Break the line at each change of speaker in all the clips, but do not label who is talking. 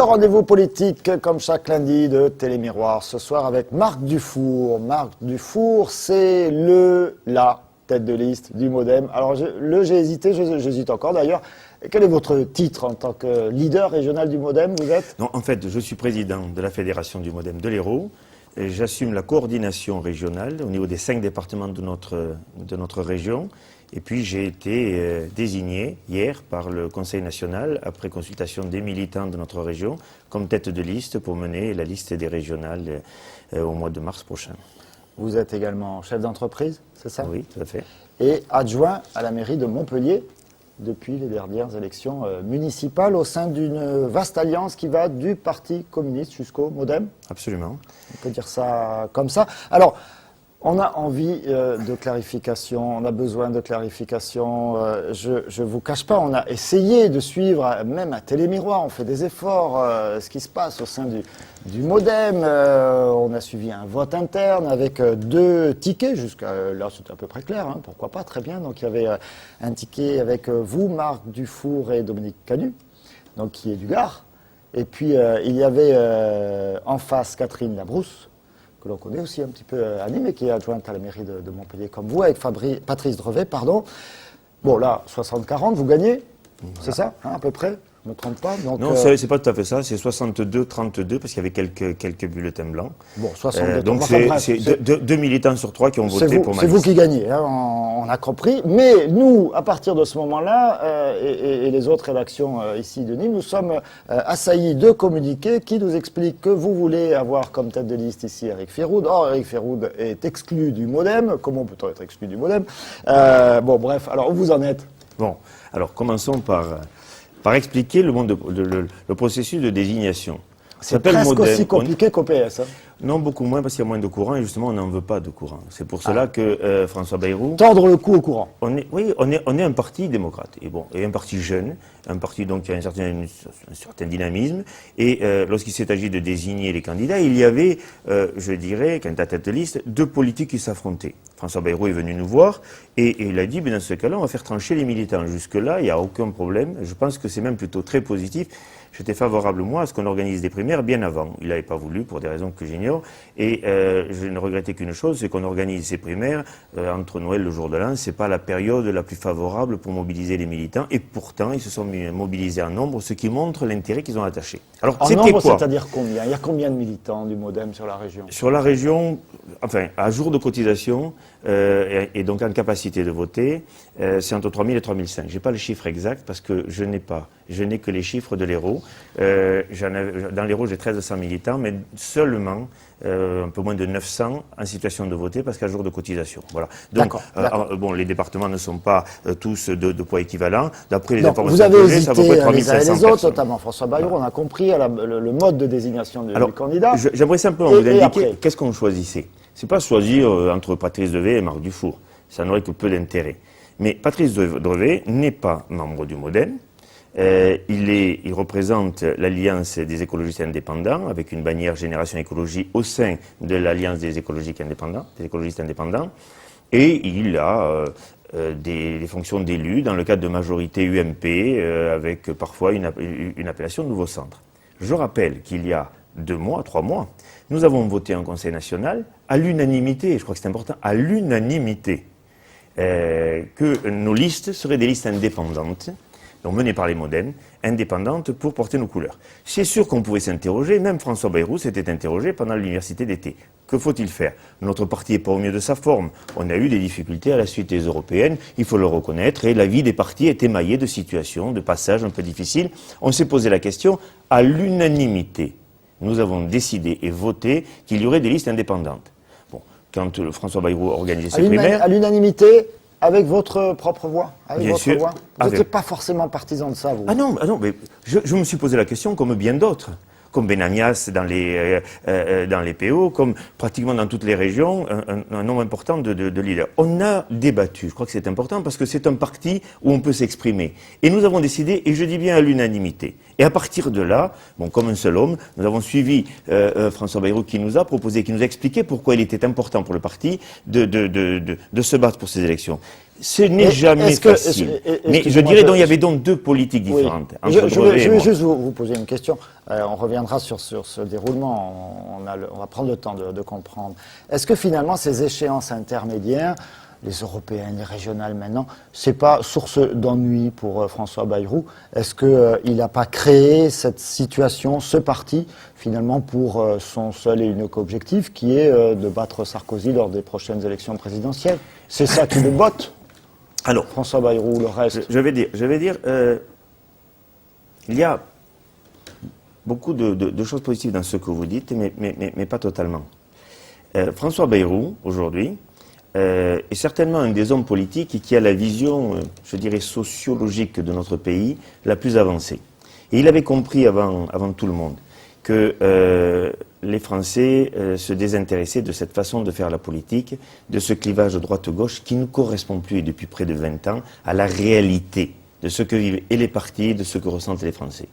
rendez-vous politique, comme chaque lundi, de Télémiroir. Ce soir avec Marc Dufour. Marc Dufour, c'est la tête de liste du MoDem. Alors, j'ai hésité, j'hésite encore d'ailleurs. Quel est votre titre en tant que leader régional du MoDem, vous êtes?
Non, en fait, je suis président de la fédération du MoDem de l'Hérault. J'assume la coordination régionale au niveau des 5 départements de notre région. Et puis j'ai été désigné hier par le Conseil national, après consultation des militants de notre région, comme tête de liste pour mener la liste des régionales au mois de mars prochain.
Vous êtes également chef d'entreprise, c'est ça?
Oui, tout à fait.
Et adjoint à la mairie de Montpellier depuis les dernières élections municipales au sein d'une vaste alliance qui va du Parti communiste jusqu'au MoDem.
Absolument.
On peut dire ça comme ça. Alors, on a envie de clarification, on a besoin de clarification. Je ne vous cache pas, on a essayé de suivre, même à Télémiroir, on fait des efforts, ce qui se passe au sein du MoDem. On a suivi un vote interne avec 2 tickets, jusqu'à là c'était à peu près clair, hein, pourquoi pas, très bien. Donc il y avait un ticket avec vous, Marc Dufour et Dominique Canu, donc qui est du Gard. Et puis il y avait en face Catherine Labrousse, que l'on connaît aussi un petit peu animée, qui est adjointe à la mairie de Montpellier comme vous, avec Patrice Drevet, pardon. Bon, là, 60-40, vous gagnez, voilà. C'est ça, hein, à peu près? Je ne me trompe pas. Donc,
non, c'est pas tout à fait ça, c'est 62-32, parce qu'il y avait quelques bulletins blancs.
Bon, 62.
Donc c'est 2 militants sur 3 qui ont voté pour ma liste.
C'est vous qui gagnez, hein, on a compris. Mais nous, à partir de ce moment-là, et les autres rédactions ici de Nîmes, nous sommes assaillis de communiqués qui nous expliquent que vous voulez avoir comme tête de liste ici Eric Féroud. Or, Eric Féroud est exclu du MoDem. Comment peut-on être exclu du MoDem? Bon, bref, alors où vous en êtes?
Bon, alors commençons par expliquer le processus de désignation.
C'est presque aussi compliqué qu'au PS. Hein.
Non, beaucoup moins, parce qu'il y a moins de courant, et justement, on n'en veut pas de courant. C'est pour cela que François Bayrou...
Tordre le cou au courant.
On est un parti démocrate, et un parti jeune, un parti donc qui a un certain dynamisme, et lorsqu'il s'est agi de désigner les candidats, il y avait, je dirais, quant à tête de liste, 2 politiques qui s'affrontaient. François Bayrou est venu nous voir, et il a dit, dans ce cas-là, on va faire trancher les militants. Jusque-là, il n'y a aucun problème. Je pense que c'est même plutôt très positif. J'étais favorable, moi, à ce qu'on organise des primaires bien avant. Il n'avait pas voulu, pour des raisons que j'ignore. Et je ne regrettais qu'une chose, c'est qu'on organise ces primaires entre Noël et le jour de l'an. C'est pas la période la plus favorable pour mobiliser les militants. Et pourtant, ils se sont mobilisés en nombre, ce qui montre l'intérêt qu'ils ont attaché. Alors,
c'était quoi? C'est-à-dire combien? Il y a combien de militants du MoDem sur la région? Sur
la région, enfin, à jour de cotisation, et donc en capacité de voter, c'est entre 3000 et 3005. Je n'ai pas le chiffre exact parce que je n'ai que les chiffres de l'Hérault. Dans l'Hérault, j'ai 1300 militants, mais seulement un peu moins de 900 en situation de voter parce qu'à jour de cotisation. Voilà. Donc, bon, les départements ne sont pas tous de poids équivalent. D'après les informations que j'ai, ça va être 3500
les autres, notamment François Bayrou, on a compris le mode de désignation du candidat.
J'aimerais simplement vous indiquer qu'est-ce qu'on choisissait. C'est pas choisir entre Patrice Drevet et Marc Dufour. Ça n'aurait que peu d'intérêt. Mais Patrice Drevet n'est pas membre du MoDem. Il représente l'Alliance des écologistes indépendants, avec une bannière Génération Écologie au sein de l'Alliance des écologistes indépendants. Et il a des fonctions d'élu dans le cadre de majorité UMP, avec parfois une appellation de nouveau centre. Je rappelle qu'il y a 3 mois, nous avons voté en Conseil national à l'unanimité, je crois que c'est important, à l'unanimité, que nos listes seraient des listes indépendantes, donc menées par les MoDem, indépendantes pour porter nos couleurs. C'est sûr qu'on pouvait s'interroger, même François Bayrou s'était interrogé pendant l'université d'été. Que faut-il faire? Notre parti n'est pas au mieux de sa forme. On a eu des difficultés à la suite des européennes, il faut le reconnaître, et la vie des partis est émaillée de situations, de passages un peu difficiles. On s'est posé la question à l'unanimité. Nous avons décidé et voté qu'il y aurait des listes indépendantes. Bon, quand François Bayrou organisait ses primaires...
À l'unanimité, avec votre propre voix,
Bien sûr.
Voix. Vous n'étiez pas forcément partisan de ça, vous?
Ah non, mais je me suis posé la question comme bien d'autres. Comme Benamias dans les PO, comme pratiquement dans toutes les régions, un nombre important de leaders. On a débattu, je crois que c'est important, parce que c'est un parti où on peut s'exprimer. Et nous avons décidé, et je dis bien à l'unanimité. Et à partir de là, bon, comme un seul homme, nous avons suivi François Bayrou qui nous a proposé, qui nous a expliqué pourquoi il était important pour le parti de se battre pour ces élections. Ce n'est jamais facile. Mais je dirais qu'il y avait donc deux politiques différentes.
Oui. Je vais juste vous poser une question. On reviendra sur ce déroulement. On va prendre le temps de comprendre. Est-ce que finalement ces échéances intermédiaires, les européennes, les régionales maintenant, c'est pas source d'ennui pour François Bayrou? Est-ce qu'il n'a pas créé cette situation, ce parti, finalement pour son seul et unique objectif, qui est de battre Sarkozy lors des prochaines élections présidentielles? C'est ça qui le botte?
Alors,
François Bayrou, le reste.
Je vais dire, il y a beaucoup de choses positives dans ce que vous dites, mais pas totalement. François Bayrou, aujourd'hui, est certainement un des hommes politiques qui a la vision, je dirais, sociologique de notre pays la plus avancée. Et il avait compris avant tout le monde que les Français se désintéressaient de cette façon de faire la politique, de ce clivage droite-gauche qui ne correspond plus, depuis près de 20 ans, à la réalité de ce que vivent et les partis, de ce que ressentent les Français.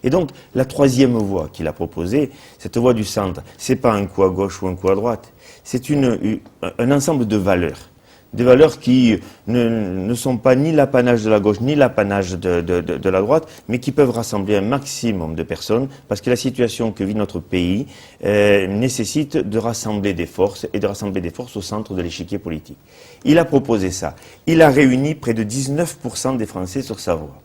Et donc, la troisième voie qu'il a proposée, cette voie du centre, c'est pas un coup à gauche ou un coup à droite, c'est un ensemble de valeurs. Des valeurs qui ne sont pas ni l'apanage de la gauche, ni l'apanage de la droite, mais qui peuvent rassembler un maximum de personnes, parce que la situation que vit notre pays nécessite de rassembler des forces, et de rassembler des forces au centre de l'échiquier politique. Il a proposé ça. Il a réuni près de 19% des Français sur sa voie.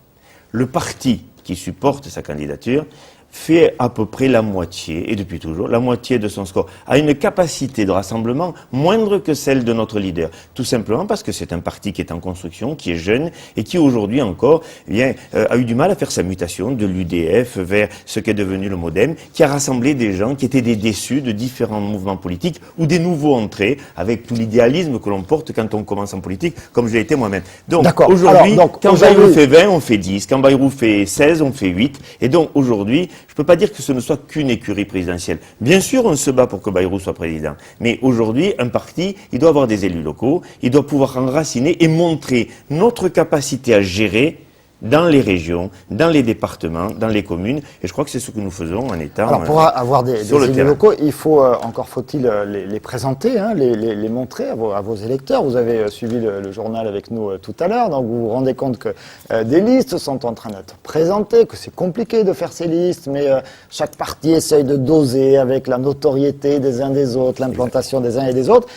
Le parti qui supporte sa candidature fait à peu près la moitié, et depuis toujours, la moitié de son score, a une capacité de rassemblement moindre que celle de notre leader. Tout simplement parce que c'est un parti qui est en construction, qui est jeune, et qui aujourd'hui encore a eu du mal à faire sa mutation de l'UDF vers ce qu'est devenu le MoDem, qui a rassemblé des gens qui étaient des déçus de différents mouvements politiques, ou des nouveaux entrés, avec tout l'idéalisme que l'on porte quand on commence en politique, comme je l'ai été moi-même. Donc aujourd'hui, quand Bayrou fait 20, on fait 10, quand Bayrou fait 16, on fait 8, et donc aujourd'hui, je ne peux pas dire que ce ne soit qu'une écurie présidentielle. Bien sûr, on se bat pour que Bayrou soit président. Mais aujourd'hui, un parti, il doit avoir des élus locaux, il doit pouvoir enraciner et montrer notre capacité à gérer dans les régions, dans les départements, dans les communes. Et je crois que c'est ce que nous faisons en étant
Alors pour avoir des élus locaux, il faut, encore faut-il les présenter, hein, les montrer à vos électeurs. Vous avez suivi le journal avec nous tout à l'heure, donc vous vous rendez compte que des listes sont en train d'être présentées, que c'est compliqué de faire ces listes, mais chaque parti essaye de doser avec la notoriété des uns des autres, l'implantation des uns et des autres.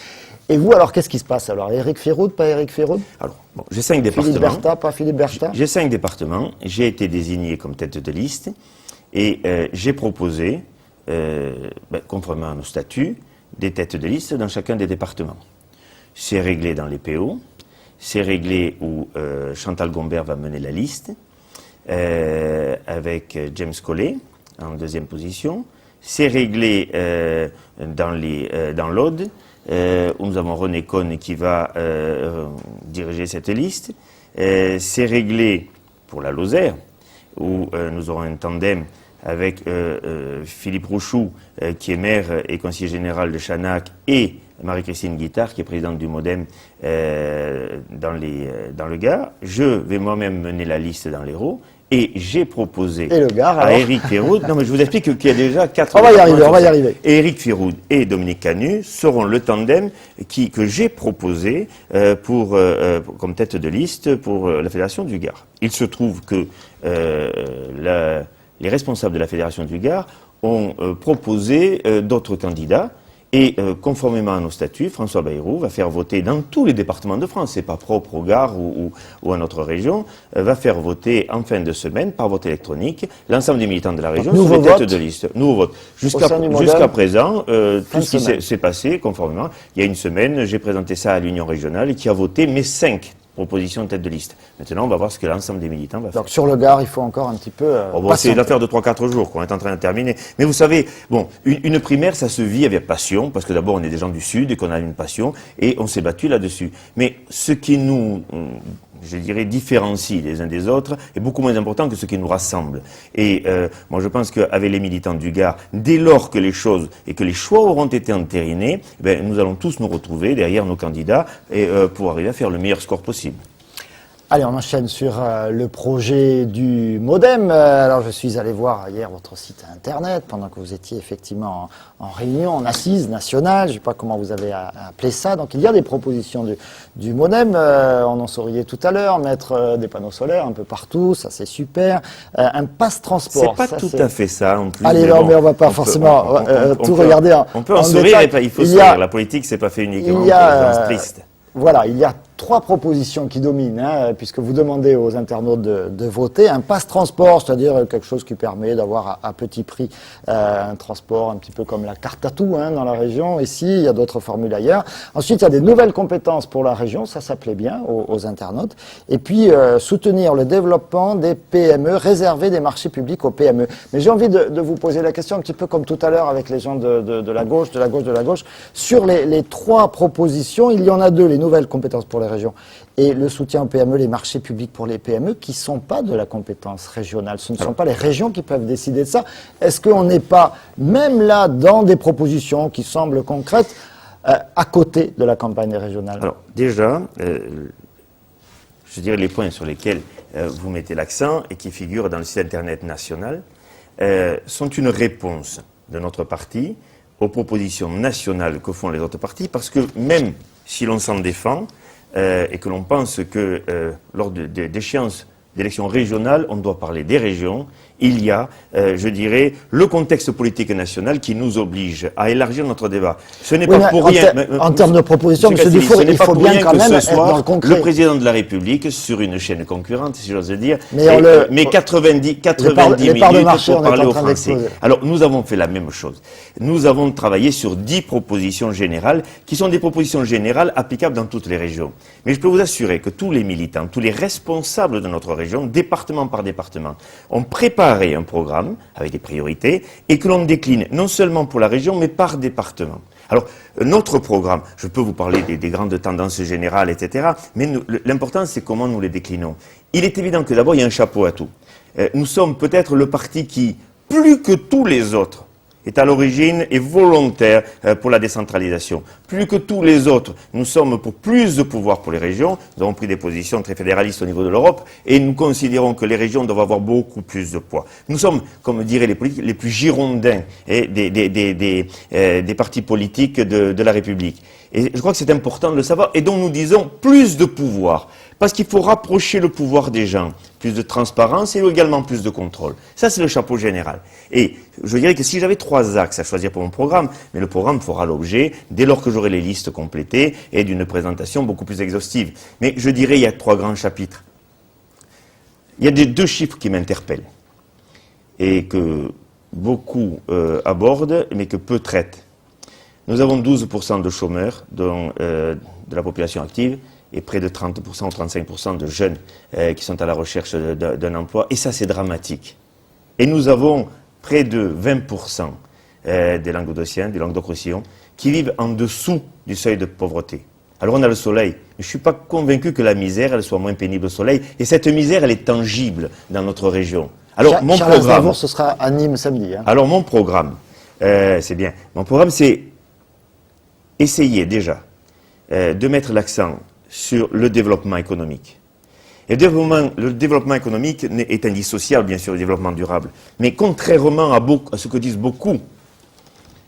Et vous, alors, qu'est-ce qui se passe? Alors, Éric Firoud, pas Éric Firoud?
Alors, bon, j'ai 5 départements.
Philippe Berta, pas Philippe Berta?
J'ai 5 départements. J'ai été désigné comme tête de liste et j'ai proposé, conformément à nos statuts, des têtes de liste dans chacun des départements. C'est réglé dans les PO. C'est réglé où Chantal Gombert va mener la liste avec James Collet en deuxième position. C'est réglé dans l'Aude, où nous avons René Cohn qui va diriger cette liste. C'est réglé pour la Lozère, où nous aurons un tandem avec Philippe Rouchou, qui est maire et conseiller général de Chanac, et Marie-Christine Guittard, qui est présidente du MoDem dans le Gard. Je vais moi-même mener la liste dans l'Hérault. Et j'ai proposé à Éric Firoud, non mais je vous explique qu'il y a déjà 4...
On va y arriver.
Éric Firoud et Dominique Canu seront le tandem que j'ai proposé comme tête de liste pour la Fédération du Gard. Il se trouve que les responsables de la Fédération du Gard ont proposé d'autres candidats. Et conformément à nos statuts, François Bayrou va faire voter dans tous les départements de France, c'est pas propre au Gard ou à notre région, va faire voter en fin de semaine, par vote électronique, l'ensemble des militants de la région sur les têtes de liste. Nouveau vote. Jusqu'à présent, tout ce qui s'est passé, conformément, il y a une semaine, j'ai présenté ça à l'Union régionale qui a voté mes 5 proposition de tête de liste. Maintenant, on va voir ce que l'ensemble des militants va faire.
Donc sur le Gard, il faut encore un petit peu...
c'est l'affaire de 3-4 jours qu'on est en train de terminer. Mais vous savez, une primaire, ça se vit avec passion, parce que d'abord, on est des gens du Sud et qu'on a une passion, et on s'est battu là-dessus. Mais ce qui nous... je dirais, différencie les uns des autres, est beaucoup moins important que ce qui nous rassemble. Et moi, je pense qu'avec les militants du Gard, dès lors que les choses et que les choix auront été entérinés, nous allons tous nous retrouver derrière nos candidats et pour arriver à faire le meilleur score possible.
Allez, on enchaîne sur le projet du MODEM. Alors, je suis allé voir hier votre site internet pendant que vous étiez effectivement en réunion, en assise nationale. Je ne sais pas comment vous avez appelé ça. Donc, il y a des propositions du MODEM. On en souriait tout à l'heure. Mettre des panneaux solaires un peu partout, ça c'est super. Un passe-transport.
C'est pas tout à fait ça en plus.
Allez, non, mais on va pas forcément tout regarder.
On peut en sourire, il faut sourire. La politique, c'est pas fait uniquement pour les gens tristes.
Voilà, il y a 3 propositions qui dominent, hein, puisque vous demandez aux internautes de voter. Un passe-transport, c'est-à-dire quelque chose qui permet d'avoir à petit prix un transport un petit peu comme la carte à tout dans la région. Ici, il y a d'autres formules ailleurs. Ensuite, il y a des nouvelles compétences pour la région, ça plaît bien aux internautes. Et puis, soutenir le développement des PME, réserver des marchés publics aux PME. Mais j'ai envie de vous poser la question un petit peu comme tout à l'heure avec les gens de la gauche, de la gauche. Sur les 3 propositions, il y en a 2, les nouvelles compétences pour les régions et le soutien aux PME, les marchés publics pour les PME qui ne sont pas de la compétence régionale. Ce ne sont pas les régions qui peuvent décider de ça. Est-ce qu'on n'est pas, même là, dans des propositions qui semblent concrètes, à côté de la campagne régionale?
Alors, déjà, je dirais les points sur lesquels vous mettez l'accent et qui figurent dans le site internet national sont une réponse de notre parti aux propositions nationales que font les autres partis, parce que même si l'on s'en défend et que l'on pense que lors d'échéances d'élections régionales, on doit parler des régions, il y a, je dirais, le contexte politique national qui nous oblige à élargir notre débat. Ce n'est pas pour rien.
En termes de propositions, M. Dufour, il faut bien quand même être dans le concret.
Le président de la République, sur une chaîne concurrente, si j'ose dire,
mais
90 minutes pour parler aux Français. Alors, nous avons fait la même chose. Nous avons travaillé sur 10 propositions générales, qui sont des propositions générales applicables dans toutes les régions. Mais je peux vous assurer que tous les militants, tous les responsables de notre région, département par département, ont préparé un programme avec des priorités et que l'on décline non seulement pour la région mais par département. Alors, notre programme, je peux vous parler des grandes tendances générales, etc., mais l'important c'est comment nous les déclinons. Il est évident que d'abord il y a un chapeau à tout. Nous sommes peut-être le parti qui, plus que tous les autres, est à l'origine et volontaire pour la décentralisation. Plus que tous les autres, nous sommes pour plus de pouvoir pour les régions. Nous avons pris des positions très fédéralistes au niveau de l'Europe et nous considérons que les régions doivent avoir beaucoup plus de poids. Nous sommes, comme diraient les politiques, les plus girondins des partis politiques de la République. Et je crois que c'est important de le savoir. Et donc nous disons plus de pouvoir. Parce qu'il faut rapprocher le pouvoir des gens. Plus de transparence et également plus de contrôle. Ça, c'est le chapeau général. Et je dirais que si j'avais 3 axes à choisir pour mon programme, mais le programme fera l'objet, dès lors que j'aurai les listes complétées, et d'une présentation beaucoup plus exhaustive. Mais je dirais, il y a 3 grands chapitres. Il y a 2 chiffres qui m'interpellent. Et que beaucoup abordent, mais que peu traitent. Nous avons 12% de chômeurs de la population active et près de 30% ou 35% de jeunes qui sont à la recherche d'un emploi. Et ça, c'est dramatique. Et nous avons près de 20% des Languedociens, des Languedoc-Roussillon, qui vivent en dessous du seuil de pauvreté. Alors on a le soleil, mais je ne suis pas convaincu que la misère elle soit moins pénible au soleil. Et cette misère, elle est tangible dans notre région. Alors mon programme,
ce sera à Nîmes samedi.
Alors mon programme, c'est bien. Mon programme, c'est essayer déjà de mettre l'accent sur le développement économique. Et le développement économique est indissociable, bien sûr, du développement durable. Mais contrairement à ce que disent beaucoup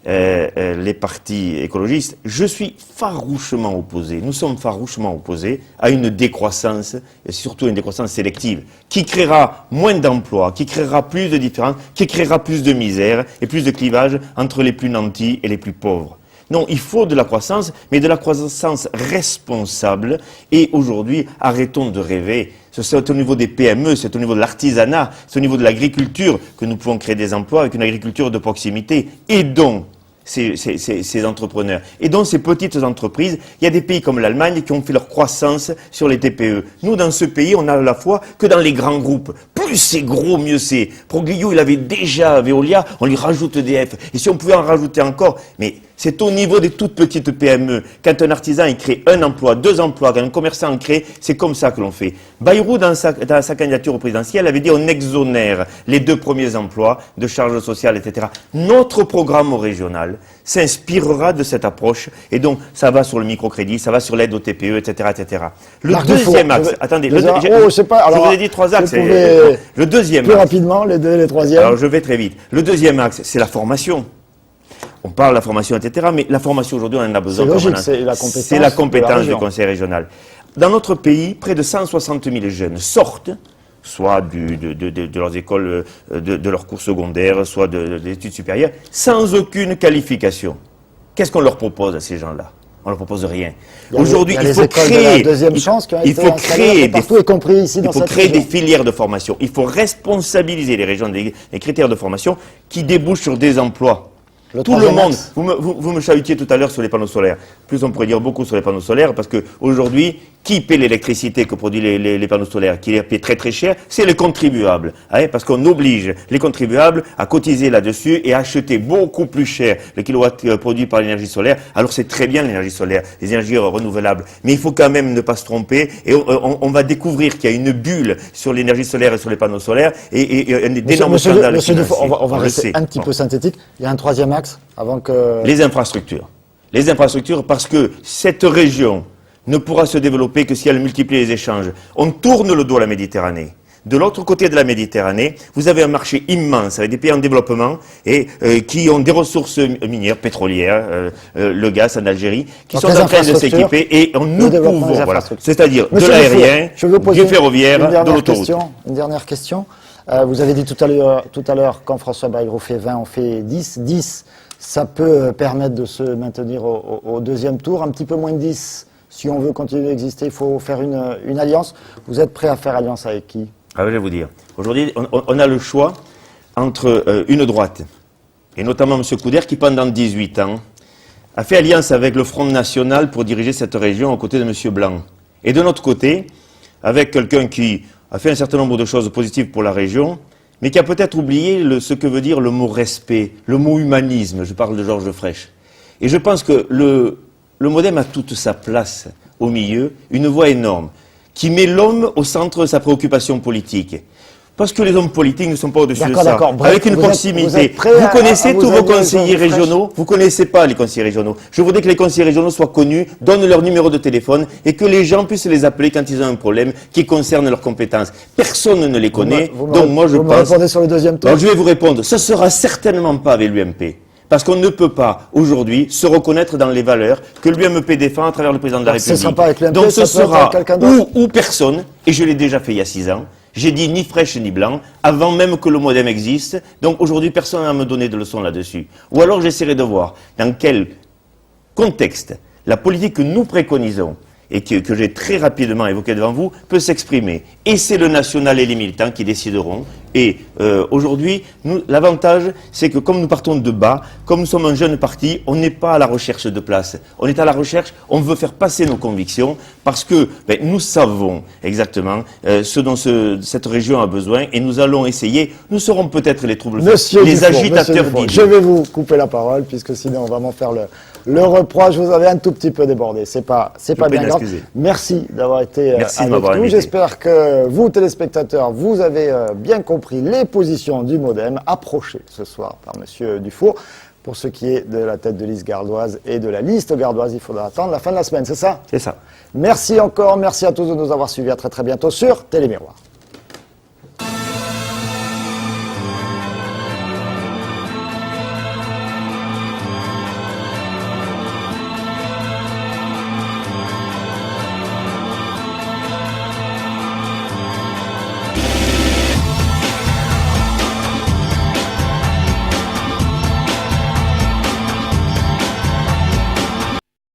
les partis écologistes, je suis farouchement opposé, nous sommes farouchement opposés à une décroissance, et surtout une décroissance sélective, qui créera moins d'emplois, qui créera plus de différences, qui créera plus de misère et plus de clivages entre les plus nantis et les plus pauvres. Non, il faut de la croissance, mais de la croissance responsable. Et aujourd'hui, arrêtons de rêver. C'est au niveau des PME, c'est au niveau de l'artisanat, c'est au niveau de l'agriculture que nous pouvons créer des emplois avec une agriculture de proximité. Aidons ces entrepreneurs. Aidons ces petites entreprises. Il y a des pays comme l'Allemagne qui ont fait leur croissance sur les TPE. Nous, dans ce pays, on a à la fois que dans les grands groupes. Plus c'est gros, mieux c'est. Proglio, il avait déjà Veolia, on lui rajoute EDF. Et si on pouvait en rajouter encore, mais C'est au niveau des toutes petites PME. Quand un artisan il crée un emploi, 2 emplois, quand un commerçant en crée, c'est comme ça que l'on fait. Bayrou, dans sa candidature au présidentiel, avait dit on exonère les 2 premiers emplois de charges sociales, etc. Notre programme régional s'inspirera de cette approche et donc ça va sur le microcrédit, ça va sur l'aide au TPE, etc., etc. Le deuxième axe, attendez, je vous ai dit 3 axes. Le deuxième
plus rapidement, les troisièmes.
Alors je vais très vite. Le deuxième axe, c'est la formation. On parle de la formation, etc., mais la formation aujourd'hui, on en a besoin.
C'est logique, c'est la compétence
du Conseil régional. Dans notre pays, près de 160 000 jeunes sortent, soit de leurs écoles, de leurs cours secondaires, soit des études supérieures, sans aucune qualification. Qu'est-ce qu'on leur propose à ces gens-là? On leur propose rien. Aujourd'hui, il faut créer, des filières de formation. Il faut responsabiliser les régions des critères de formation qui débouchent sur des emplois. Tout le monde, vous me chahutiez tout à l'heure sur les panneaux solaires. Plus on pourrait dire beaucoup sur les panneaux solaires parce que aujourd'hui, qui paie l'électricité que produisent les panneaux solaires, qui les paie très très cher, c'est les contribuables. Hein, parce qu'on oblige les contribuables à cotiser là-dessus et à acheter beaucoup plus cher le kilowatt produit par l'énergie solaire. Alors c'est très bien l'énergie solaire, les énergies renouvelables. Mais il faut quand même ne pas se tromper et on va découvrir qu'il y a une bulle sur l'énergie solaire et sur les panneaux solaires et d'énormes scandales.
Monsieur Dufour, on va rester un petit peu synthétique. Il y a un troisième axe avant que...
Les infrastructures. Les infrastructures parce que cette région ne pourra se développer que si elle multiplie les échanges. On tourne le dos à la Méditerranée. De l'autre côté de la Méditerranée, vous avez un marché immense avec des pays en développement et qui ont des ressources minières, pétrolières, le gaz en Algérie, qui sont en train de s'équiper et nous pouvons, voilà, c'est-à-dire de l'aérien, du ferroviaire, de l'autoroute.
Une dernière question. Vous avez dit tout à l'heure, quand François Bayrou fait 20, on fait 10. 10, ça peut permettre de se maintenir au deuxième tour. Un petit peu moins de 10, si on veut continuer d'exister, il faut faire une alliance. Vous êtes prêt à faire alliance avec qui?
Je vais vous dire. Aujourd'hui, on a le choix entre une droite, et notamment M. Couder, qui pendant 18 ans a fait alliance avec le Front National pour diriger cette région aux côtés de M. Blanc. Et de notre côté, avec quelqu'un qui a fait un certain nombre de choses positives pour la région, mais qui a peut-être oublié ce que veut dire le mot respect, le mot humanisme. Je parle de Georges Frêche. Et je pense que le MODEM a toute sa place au milieu, une voix énorme, qui met l'homme au centre de sa préoccupation politique. Parce que les hommes politiques ne sont pas au-dessus de ça. Bref, avec une proximité. Vous connaissez tous vos conseillers régionaux? Vous ne connaissez pas les conseillers régionaux. Je voudrais que les conseillers régionaux soient connus, donnent leur numéro de téléphone et que les gens puissent les appeler quand ils ont un problème qui concerne leurs compétences. Personne ne les connaît. Donc moi je pense...
Vous me répondez sur le deuxième tour?
Alors je vais vous répondre. Ce ne sera certainement pas avec l'UMP. Parce qu'on ne peut pas, aujourd'hui, se reconnaître dans les valeurs que l'UMP défend à travers le président de la République.
Ce sera pas avec l'UMP,
donc ce sera ou personne, et je l'ai déjà fait il y a 6 ans. J'ai dit ni Frêche ni Blanc, avant même que le MODEM existe. Donc aujourd'hui, personne n'a à me donner de leçons là-dessus. Ou alors j'essaierai de voir dans quel contexte la politique que nous préconisons et que j'ai très rapidement évoqué devant vous, peut s'exprimer. Et c'est le national et les militants qui décideront. Et aujourd'hui, l'avantage, c'est que comme nous partons de bas, comme nous sommes un jeune parti, on n'est pas à la recherche de place. On est à la recherche, on veut faire passer nos convictions, parce que nous savons exactement ce dont cette région a besoin, et nous allons essayer, nous serons peut-être les troubles-faits, les agitateurs d'idées.
Je vais vous couper la parole, puisque sinon on va m'en faire le reproche. Je vous avais un tout petit peu débordé, c'est pas bien grave. Merci d'avoir été avec nous. J'espère que vous, téléspectateurs, vous avez bien compris les positions du MODEM approchées ce soir par Monsieur Dufour. Pour ce qui est de la tête de liste gardoise et de la liste gardoise, il faudra attendre la fin de la semaine, c'est ça?
C'est ça.
Merci encore, merci à tous de nous avoir suivis. À très très bientôt sur Télémiroir.